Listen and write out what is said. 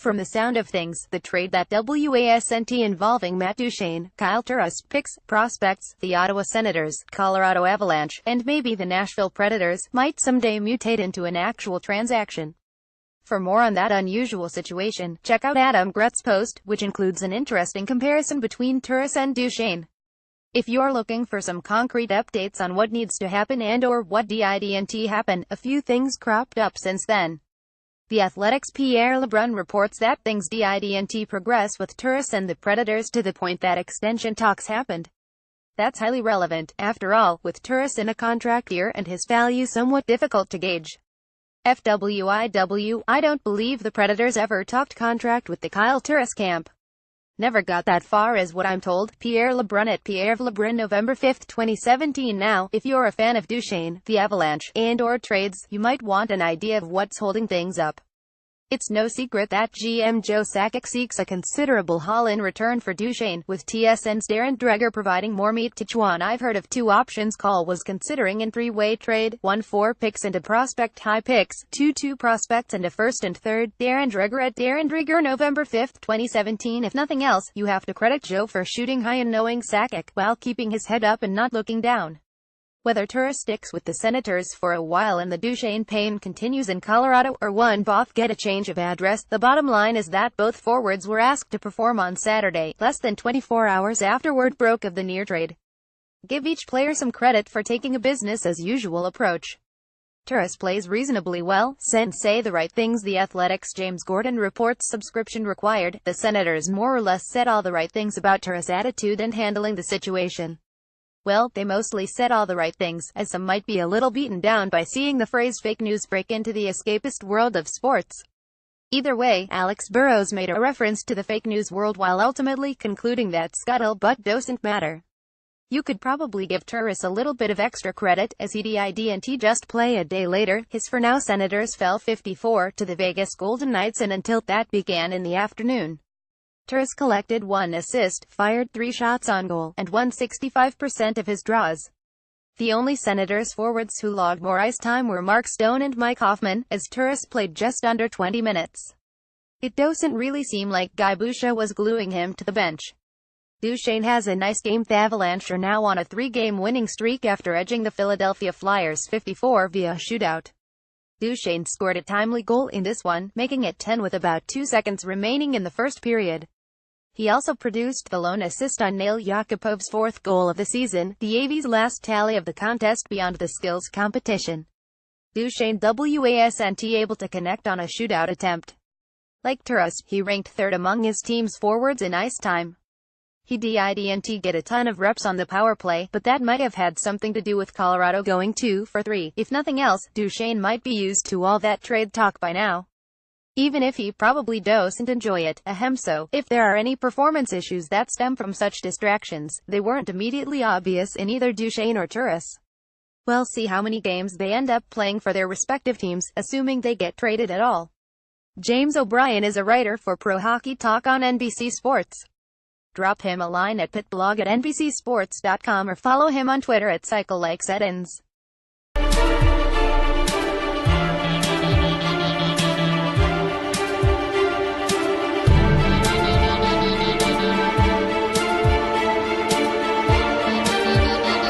From the sound of things, the trade that wasn't involving Matt Duchene, Kyle Turris, picks, prospects, the Ottawa Senators, Colorado Avalanche, and maybe the Nashville Predators, might someday mutate into an actual transaction. For more on that unusual situation, check out Adam Gretz's post, which includes an interesting comparison between Turris and Duchene. If you're looking for some concrete updates on what needs to happen and/or what didn't happen, a few things cropped up since then. The Athletic's Pierre LeBrun reports that things didn't progress with Turris and the Predators to the point that extension talks happened. That's highly relevant, after all, with Turris in a contract year and his value somewhat difficult to gauge. FWIW, I don't believe the Predators ever talked contract with the Kyle Turris camp. Never got that far is what I'm told. Pierre LeBrun at Pierre LeBrun, November 5, 2017. Now, if you're a fan of Duchene, the Avalanche, and/or trades, you might want an idea of what's holding things up. It's no secret that GM Joe Sakic seeks a considerable haul in return for Duchene, with TSN's Darren Dreger providing more meat to chew on. I've heard of two options Call was considering in three-way trade, 1 4 picks and a prospect high picks, 2 prospects and a first and third. Darren Dreger at Darren Dreger, November 5, 2017. If nothing else, you have to credit Joe for shooting high and knowing Sakic, while keeping his head up and not looking down. Whether Turris sticks with the Senators for a while and the Duchene pain continues in Colorado, or both get a change of address, the bottom line is that both forwards were asked to perform on Saturday, less than 24 hours after word broke of the near trade. Give each player some credit for taking a business-as-usual approach. Turris plays reasonably well, say the right things. The Athletic's James Gordon reports subscription required. The Senators more or less said all the right things about Turris' attitude and handling the situation. Well, they mostly said all the right things, as some might be a little beaten down by seeing the phrase fake news break into the escapist world of sports. Either way, Alex Burrows made a reference to the fake news world while ultimately concluding that scuttlebutt doesn't matter. You could probably give Turris a little bit of extra credit, as he didn't just play a day later. His for now Senators fell 54 to the Vegas Golden Knights, and until that began in the afternoon, Turris collected 1 assist, fired 3 shots on goal, and won 65% of his draws. The only Senators forwards who logged more ice time were Mark Stone and Mike Hoffman, as Turris played just under 20 minutes. It doesn't really seem like Guy Boucher was gluing him to the bench. Duchene has a nice game. The Avalanche are now on a 3-game winning streak after edging the Philadelphia Flyers 54 via shootout. Duchene scored a timely goal in this one, making it 10 with about 2 seconds remaining in the first period. He also produced the lone assist on Nail Yakupov's 4th goal of the season, the Avies' last tally of the contest beyond the skills competition. Duchene wasn't able to connect on a shootout attempt. Like Turris, he ranked 3rd among his team's forwards in ice time. He didn't get a ton of reps on the power play, but that might have had something to do with Colorado going 2 for 3. If nothing else, Duchene might be used to all that trade talk by now. Even if he probably doesn't enjoy it, so, if there are any performance issues that stem from such distractions, they weren't immediately obvious in either Duchene or Turris. We'll see how many games they end up playing for their respective teams, assuming they get traded at all. James O'Brien is a writer for Pro Hockey Talk on NBC Sports. Drop him a line at pitblog@nbcsports.com or follow him on Twitter at CycleLikeSettings.